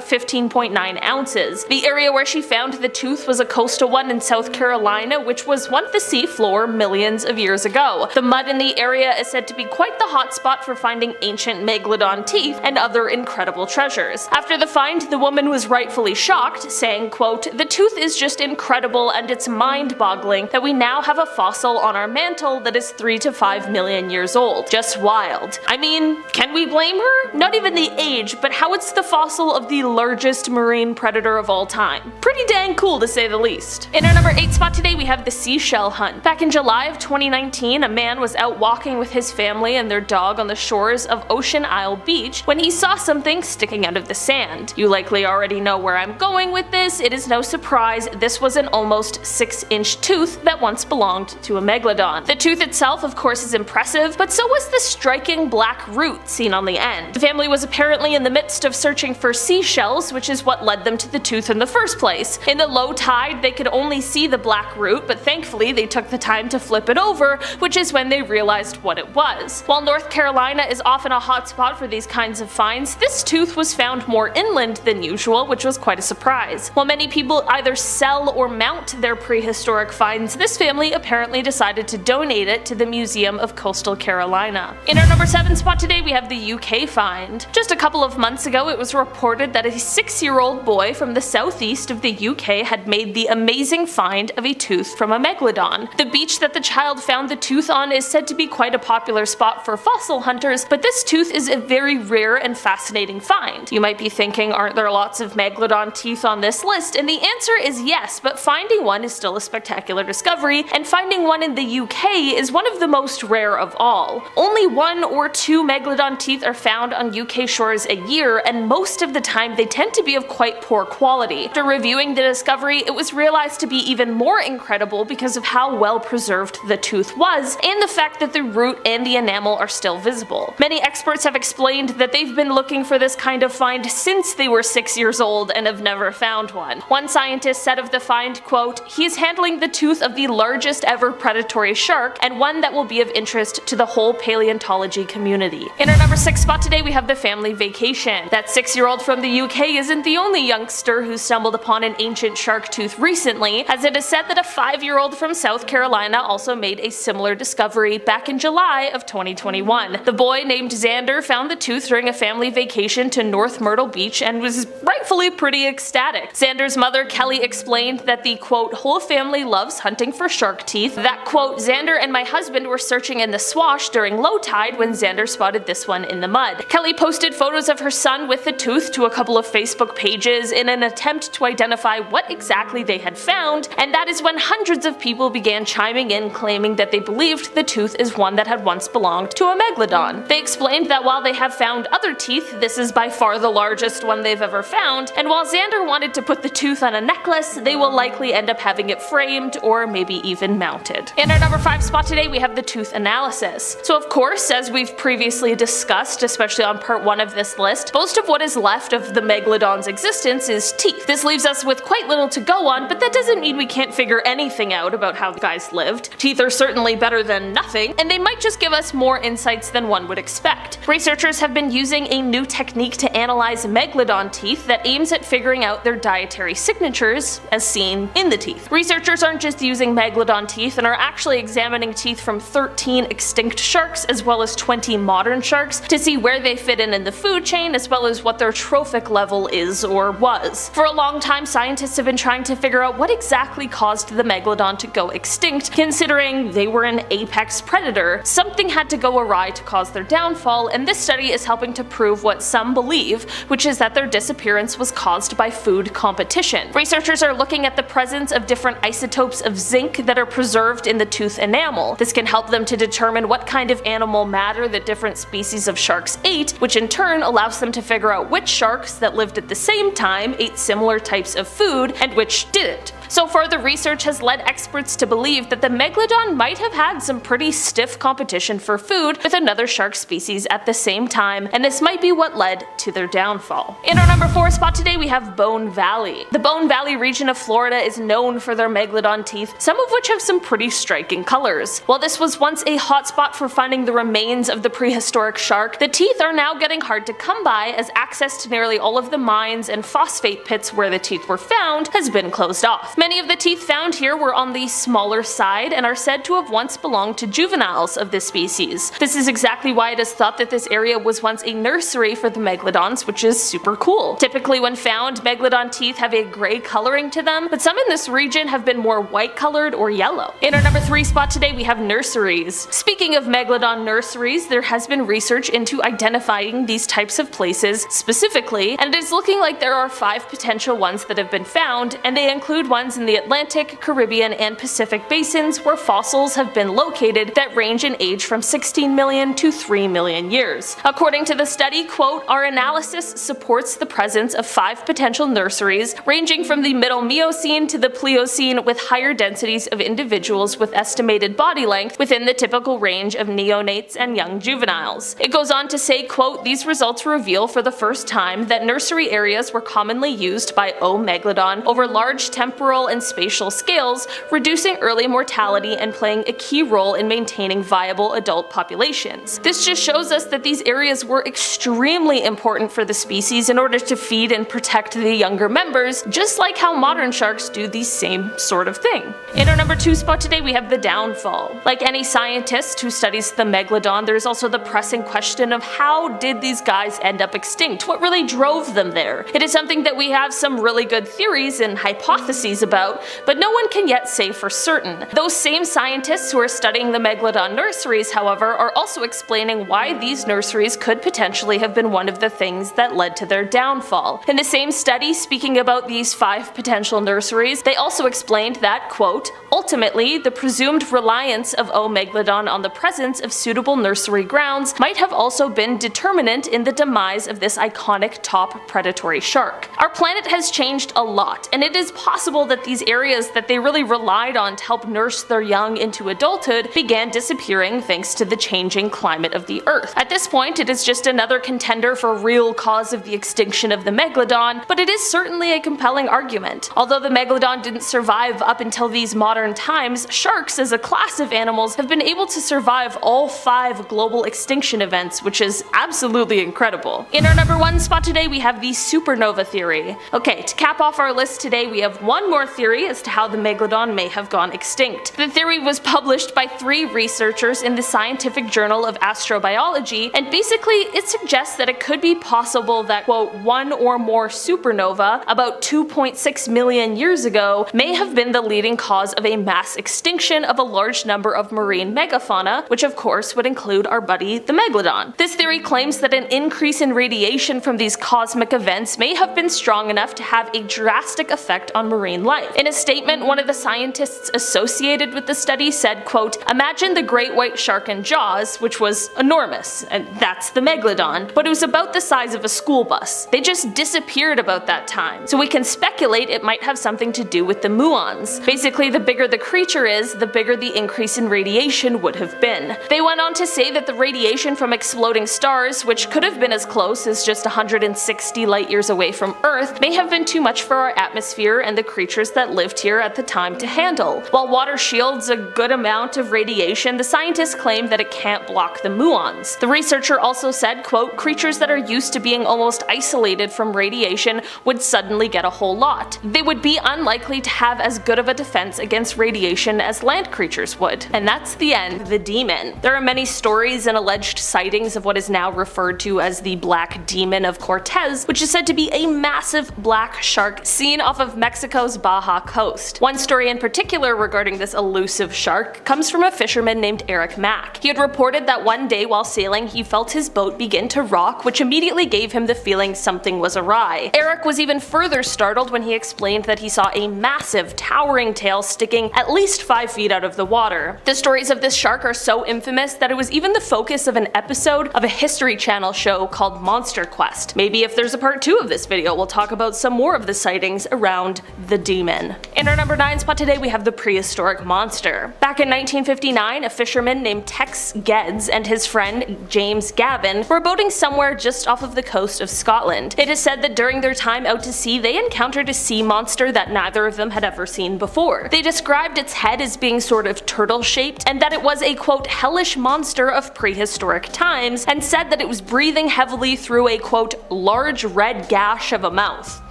15.9 ounces. The area where she found the tooth was a coastal one in South Carolina, which was once the seafloor millions of years ago. The mud in the area is said to be quite the hotspot for finding ancient Megalodon teeth and other incredible treasures. After the find, the woman was rightfully shocked, saying, quote, "The tooth is just incredible and it's mind-boggling that we now have a fossil on our mantle that is 3 to 5 million years old. Just wild." I mean, can we blame her? Not even the age, but how it's the fossil of the largest marine predator of all time. Pretty dang cool to say the least. In our number 8 spot today we have the seashell hunt. Back in July of 2019, a man was out walking with his family and their dog on the shores of Ocean Isle Beach when he saw something sticking out of the sand. You likely already know where I'm going with this. It is no surprise this was an almost 6-inch tooth that once belonged to a Megalodon. The tooth itself of course is impressive, but so was the striking black root seen on the end. The family was apparently in the midst of searching for seashells, which is what led them to the tooth in the first place. In the low tide they could only see the black root, but thankfully they took the time to flip it over, which is when they realized what it was. While North Carolina is often a hotspot for these kinds of finds, this tooth was found more inland than usual, which was quite a surprise. While many people either sell or mount their prehistoric finds, this family apparently decided to donate it to the Museum of Coastal Carolina. In our number 7 spot today we have the UK find. Just a couple of months ago it was reported that a 6-year-old boy from the southeast of the UK had made the amazing find of a tooth from a Megalodon. The beach that the child found the tooth on is said to be quite a popular spot for fossil hunters, but this tooth is a very rare and fascinating find. You might be thinking, aren't there lots of Megalodon teeth on this list? And the answer is yes, but finding one is still a spectacular discovery, and finding one in the UK is one of the most rare of all. Only 1 or 2 Megalodon teeth are found on UK shores a year, and most of the time they tend to be of quite poor quality. After reviewing the discovery, it was realized to be even more incredible because of how well preserved the tooth was, and the fact that the root and the enamel are still visible. Many experts have explained that they've been looking for this kind of find since they were 6 years old and have never found one. One scientist said of the find, quote, "He is handling the tooth of the largest ever predatory shark, and one that will be of interest to the whole paleontology community." In our number 6 spot today we have the family vacation. That 6-year-old from the UK isn't the only youngster who stumbled upon an ancient shark tooth recently, as it is said that a 5-year-old from South Carolina also made a similar discovery back in July of 2021. The boy named Xander found the tooth during a family vacation to North Myrtle Beach and was rightfully pretty ecstatic. Xander's mother Kelly explained that the quote, "whole family loves hunting for shark teeth," that quote, "Xander and my husband were searching in the swash during low tide when Xander spotted this one in the mud." Kelly posted photos of her son with the tooth to a couple of Facebook pages in an attempt to identify what exactly they had found, and that is when hundreds of people began chiming in claiming that they believed the tooth is one that had once belonged to a Megalodon. They explained that while they have found other teeth, this is by far the largest one they've ever found, and while Xander wanted to put the tooth on a necklace, they will likely end up having it framed or maybe even mounted. In our number 5 spot today we have the tooth analysis. So of course, as we've previously discussed, especially on part 1 of this list, most of what is left of the Megalodon's existence is teeth. This leaves us with quite little to go on, but that doesn't mean we can't figure figure anything out about how the guys lived. Teeth are certainly better than nothing, and they might just give us more insights than one would expect. Researchers have been using a new technique to analyze megalodon teeth that aims at figuring out their dietary signatures, as seen in the teeth. Researchers aren't just using megalodon teeth and are actually examining teeth from 13 extinct sharks as well as 20 modern sharks to see where they fit in the food chain as well as what their trophic level is or was. For a long time, scientists have been trying to figure out what exactly caused the megalodon to go extinct, considering they were an apex predator. Something had to go awry to cause their downfall, and this study is helping to prove what some believe, which is that their disappearance was caused by food competition. Researchers are looking at the presence of different isotopes of zinc that are preserved in the tooth enamel. This can help them to determine what kind of animal matter that different species of sharks ate, which in turn allows them to figure out which sharks that lived at the same time ate similar types of food and which didn't. So far, the research has led experts to believe that the megalodon might have had some pretty stiff competition for food with another shark species at the same time, and this might be what led to their downfall. In our number 4 spot today, we have Bone Valley. The Bone Valley region of Florida is known for their megalodon teeth, some of which have some pretty striking colors. While this was once a hotspot for finding the remains of the prehistoric shark, the teeth are now getting hard to come by as access to nearly all of the mines and phosphate pits where the teeth were found has been closed off. Many of the teeth found here were on the smaller side and are said to have once belonged to juveniles of this species. This is exactly why it is thought that this area was once a nursery for the megalodons, which is super cool. Typically when found, megalodon teeth have a gray coloring to them, but some in this region have been more white colored or yellow. In our number 3 spot today, we have nurseries. Speaking of megalodon nurseries, there has been research into identifying these types of places specifically, and it is looking like there are 5 potential ones that have been found, and they include ones in the Atlantic, Caribbean, and Pacific basins where fossils have been located that range in age from 16 million to 3 million years. According to the study, quote, "Our analysis supports the presence of 5 potential nurseries ranging from the Middle Miocene to the Pliocene with higher densities of individuals with estimated body length within the typical range of neonates and young juveniles." It goes on to say, quote, "These results reveal for the first time that nursery areas were commonly used by O. megalodon over large temporal and spatial scales, reducing early mortality and playing a key role in maintaining viable adult populations." This just shows us that these areas were extremely important for the species in order to feed and protect the younger members, just like how modern sharks do the same sort of thing. In our number 2 spot today, we have the downfall. Like any scientist who studies the megalodon, there is also the pressing question of how did these guys end up extinct? What really drove them there? It is something that we have some really good theories and hypotheses about, but no one can yet say for certain. Those same scientists who are studying the megalodon nurseries, however, are also explaining why these nurseries could potentially have been one of the things that led to their downfall. In the same study, speaking about these 5 potential nurseries, they also explained that, quote, "Ultimately, the presumed reliance of O. megalodon on the presence of suitable nursery grounds might have also been determinant in the demise of this iconic top predatory shark. Our planet has changed a lot, and it is possible that these areas that they really relied on to help nurse their young into adulthood began disappearing thanks to the changing climate of the Earth. At this point, it is just another contender for real cause of the extinction of the megalodon, but it is certainly a compelling argument. Although the megalodon didn't survive up until these modern times, sharks as a class of animals have been able to survive all 5 global extinction events, which is absolutely incredible. In our number 1 spot today, we have the supernova theory. Okay, to cap off our list today, we have one more theory as to how the megalodon may have gone extinct. The theory was published by 3 researchers in the Scientific Journal of Astrobiology, and basically it suggests that it could be possible that, quote, "one or more supernova about 2.6 million years ago may have been the leading cause of a mass extinction of a large number of marine megafauna, which of course would include our buddy the megalodon." This theory claims that an increase in radiation from these cosmic events may have been strong enough to have a drastic effect on marine life. In a statement, one of the scientists associated with the study said, quote, "Imagine the great white shark in Jaws, which was enormous, and that's the megalodon, but it was about the size of a school bus. They just disappeared about that time, so we can speculate it might have something to do with the muons. Basically, the bigger the creature is, the bigger the increase in radiation would have been." They went on to say that the radiation from exploding stars, which could have been as close as just 160 light years away from Earth, may have been too much for our atmosphere and the creatures creatures that lived here at the time to handle. While water shields a good amount of radiation, the scientists claim that it can't block the muons. The researcher also said, quote, creatures that are used to being almost isolated from radiation would suddenly get a whole lot. They would be unlikely to have as good of a defense against radiation as land creatures would. And that's the end, the demon. There are many stories and alleged sightings of what is now referred to as the Black Demon of Cortez, which is said to be a massive black shark seen off of Mexico's Baja coast. One story in particular regarding this elusive shark comes from a fisherman named Eric Mack. He had reported that one day while sailing he felt his boat begin to rock, which immediately gave him the feeling something was awry. Eric was even further startled when he explained that he saw a massive towering tail sticking at least 5 feet out of the water. The stories of this shark are so infamous that it was even the focus of an episode of a History Channel show called Monster Quest. Maybe if there's a part 2 of this video, we'll talk about some more of the sightings around the demon. In our number 9 spot today, we have the prehistoric monster. Back in 1959, a fisherman named Tex Geddes and his friend James Gavin were boating somewhere just off of the coast of Scotland. It is said that during their time out to sea, they encountered a sea monster that neither of them had ever seen before. They described its head as being sort of turtle-shaped, and that it was a quote hellish monster of prehistoric times, and said that it was breathing heavily through a quote large red gash of a mouth.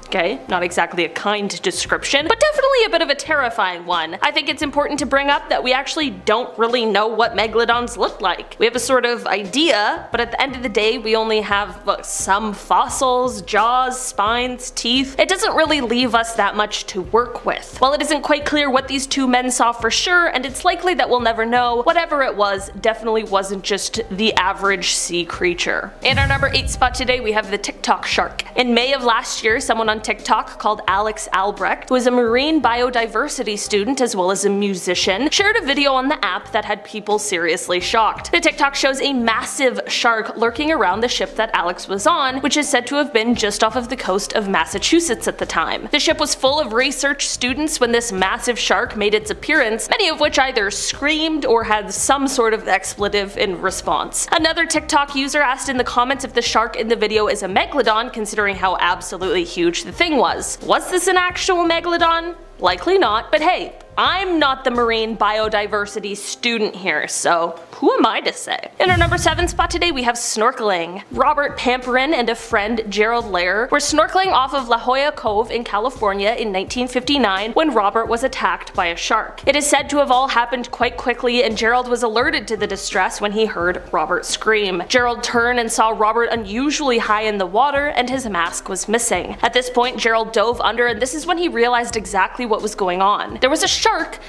Okay, not exactly a kind description, but definitely a bit of a terrifying one. I think it's important to bring up that we actually don't really know what megalodons look like. We have a sort of idea, but at the end of the day we only have some fossils, jaws, spines, teeth. It doesn't really leave us that much to work with. While it isn't quite clear what these two men saw for sure, and it's likely that we'll never know, whatever it was definitely wasn't just the average sea creature. In our number 8 spot today, we have the TikTok shark. In May of last year, someone on TikTok called Alex Albrecht, who is a marine biodiversity student as well as a musician, shared a video on the app that had people seriously shocked. The TikTok shows a massive shark lurking around the ship that Alex was on, which is said to have been just off of the coast of Massachusetts at the time. The ship was full of research students when this massive shark made its appearance, many of which either screamed or had some sort of expletive in response. Another TikTok user asked in the comments if the shark in the video is a megalodon, considering how absolutely huge the thing was. Was this an actual megalodon? Likely not, but hey, I'm not the marine biodiversity student here, so who am I to say? In our number 7 spot today, we have snorkeling. Robert Pamperin and a friend, Gerald Lair, were snorkeling off of La Jolla Cove in California in 1959 when Robert was attacked by a shark. It is said to have all happened quite quickly, and Gerald was alerted to the distress when he heard Robert scream. Gerald turned and saw Robert unusually high in the water, and his mask was missing. At this point, Gerald dove under, and this is when he realized exactly what was going on. There was a shark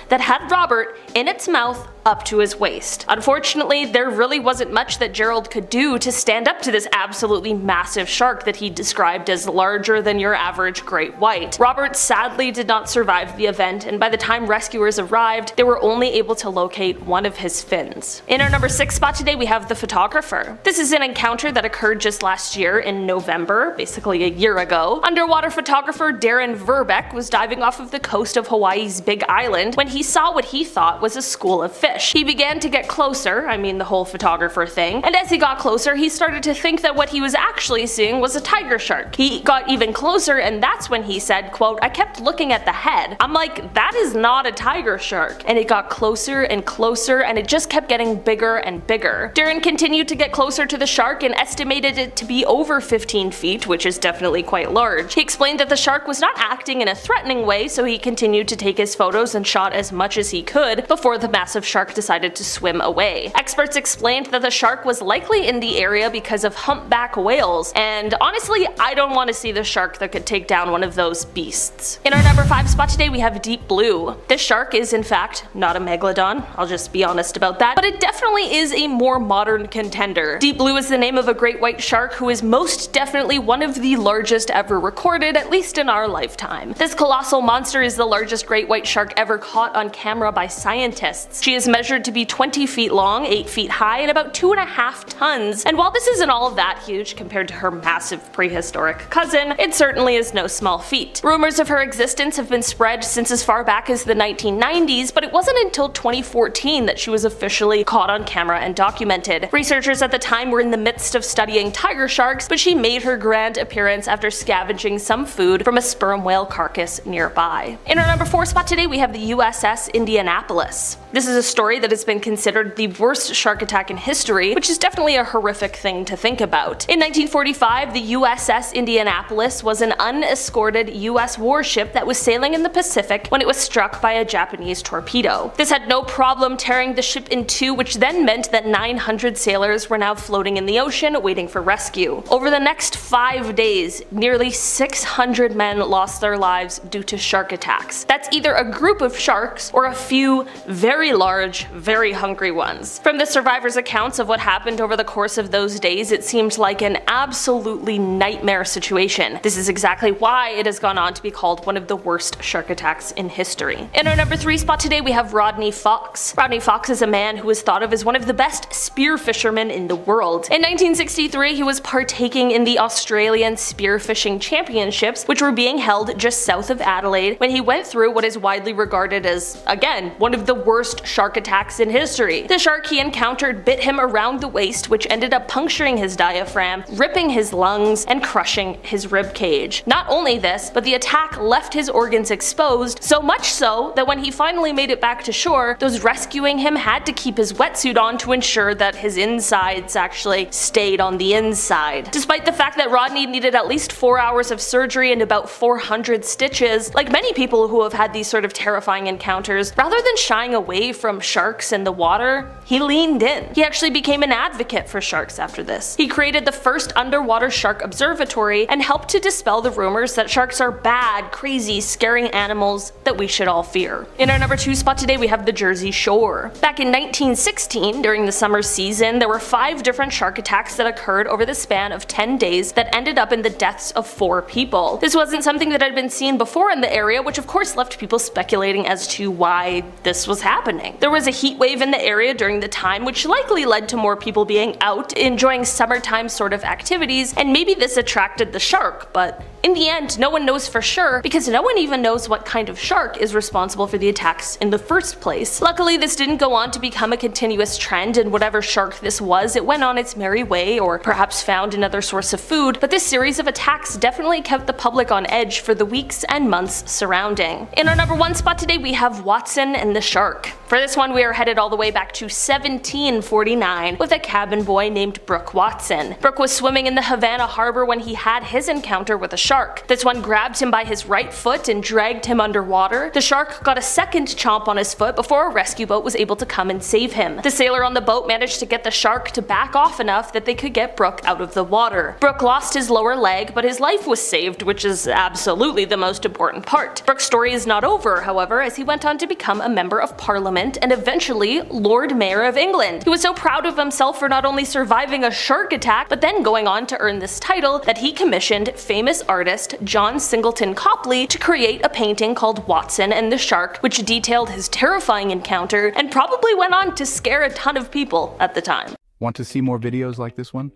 that had Robert in its mouth up to his waist. Unfortunately, there really wasn't much that Gerald could do to stand up to this absolutely massive shark that he described as larger than your average great white. Robert sadly did not survive the event, and by the time rescuers arrived, they were only able to locate one of his fins. In our number 6 spot today, we have the photographer. This is an encounter that occurred just last year in November, basically a year ago. Underwater photographer Darren Verbeck was diving off of the coast of Hawaii's Big Island when he saw what he thought was a school of fish. He began to get closer, I mean the whole photographer thing, and as he got closer he started to think that what he was actually seeing was a tiger shark. He got even closer, and that's when he said, quote, I kept looking at the head. I'm like, that is not a tiger shark. And it got closer and closer, and it just kept getting bigger and bigger. Darren continued to get closer to the shark and estimated it to be over 15 feet, which is definitely quite large. He explained that the shark was not acting in a threatening way, so he continued to take his photos and shot as much as he could before the massive shark decided to swim away. Experts explained that the shark was likely in the area because of humpback whales, and honestly, I don't want to see the shark that could take down one of those beasts. In our number 5 spot today, we have deep blue. This shark is in fact not a megalodon, I'll just be honest about that, but it definitely is a more modern contender. Deep blue is the name of a great white shark who is most definitely one of the largest ever recorded, at least in our lifetime. This colossal monster is the largest great white shark ever caught on camera by scientists. She is was measured to be 20 feet long, 8 feet high, and about 2.5 tons. And while this isn't all that huge compared to her massive prehistoric cousin, it certainly is no small feat. Rumors of her existence have been spread since as far back as the 1990s, but it wasn't until 2014 that she was officially caught on camera and documented. Researchers at the time were in the midst of studying tiger sharks, but she made her grand appearance after scavenging some food from a sperm whale carcass nearby. In our number 4 spot today, we have the USS Indianapolis. This is a story that has been considered the worst shark attack in history, which is definitely a horrific thing to think about. In 1945, the USS Indianapolis was an unescorted US warship that was sailing in the Pacific when it was struck by a Japanese torpedo. This had no problem tearing the ship in two, which then meant that 900 sailors were now floating in the ocean waiting for rescue. Over the next 5 days, nearly 600 men lost their lives due to shark attacks. That's either a group of sharks or a few very large, very hungry ones. From the survivors' accounts of what happened over the course of those days, it seemed like an absolutely nightmare situation. This is exactly why it has gone on to be called one of the worst shark attacks in history. In our number 3 spot today, we have Rodney Fox. Rodney Fox is a man who is thought of as one of the best spear fishermen in the world. In 1963, he was partaking in the Australian Spearfishing Championships, which were being held just south of Adelaide, when he went through what is widely regarded as, again, one of the worst shark attacks in history. The shark he encountered bit him around the waist, which ended up puncturing his diaphragm, ripping his lungs, and crushing his rib cage. Not only this, but the attack left his organs exposed, so much so that when he finally made it back to shore, those rescuing him had to keep his wetsuit on to ensure that his insides actually stayed on the inside. Despite the fact that Rodney needed at least 4 hours of surgery and about 400 stitches, like many people who have had these sort of terrifying encounters, rather than shying away from sharks in the water, he leaned in. He actually became an advocate for sharks after this. He created the first underwater shark observatory and helped to dispel the rumors that sharks are bad, crazy, scary animals that we should all fear. In our number 2 spot today, we have the Jersey Shore. Back in 1916, during the summer season, there were 5 different shark attacks that occurred over the span of 10 days that ended up in the deaths of 4 people. This wasn't something that had been seen before in the area, which of course left people speculating as to why this was happening. There was a heat wave in the area during the time, which likely led to more people being out, enjoying summertime sort of activities, and maybe this attracted the shark, but in the end, no one knows for sure, because no one even knows what kind of shark is responsible for the attacks in the first place. Luckily, this didn't go on to become a continuous trend, and whatever shark this was, it went on its merry way, or perhaps found another source of food, but this series of attacks definitely kept the public on edge for the weeks and months surrounding. In our number 1 spot today, we have Watson and the shark. For this one, we are headed all the way back to 1749 with a cabin boy named Brooke Watson. Brooke was swimming in the Havana harbor when he had his encounter with a shark. This one grabbed him by his right foot and dragged him underwater. The shark got a second chomp on his foot before a rescue boat was able to come and save him. The sailor on the boat managed to get the shark to back off enough that they could get Brooke out of the water. Brooke lost his lower leg, but his life was saved, which is absolutely the most important part. Brooke's story is not over, however, as he went on to become a member of Parliament and eventually Lord Mayor of England. He was so proud of himself for not only surviving a shark attack, but then going on to earn this title that he commissioned famous artist John Singleton Copley to create a painting called Watson and the Shark, which detailed his terrifying encounter and probably went on to scare a ton of people at the time. Want to see more videos like this one?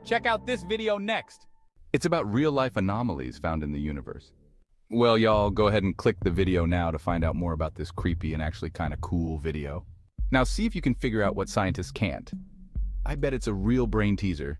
Check out this video next. It's about real-life anomalies found in the universe. Well, y'all, go ahead and click the video now to find out more about this creepy and actually kind of cool video. Now see if you can figure out what scientists can't. I bet it's a real brain teaser.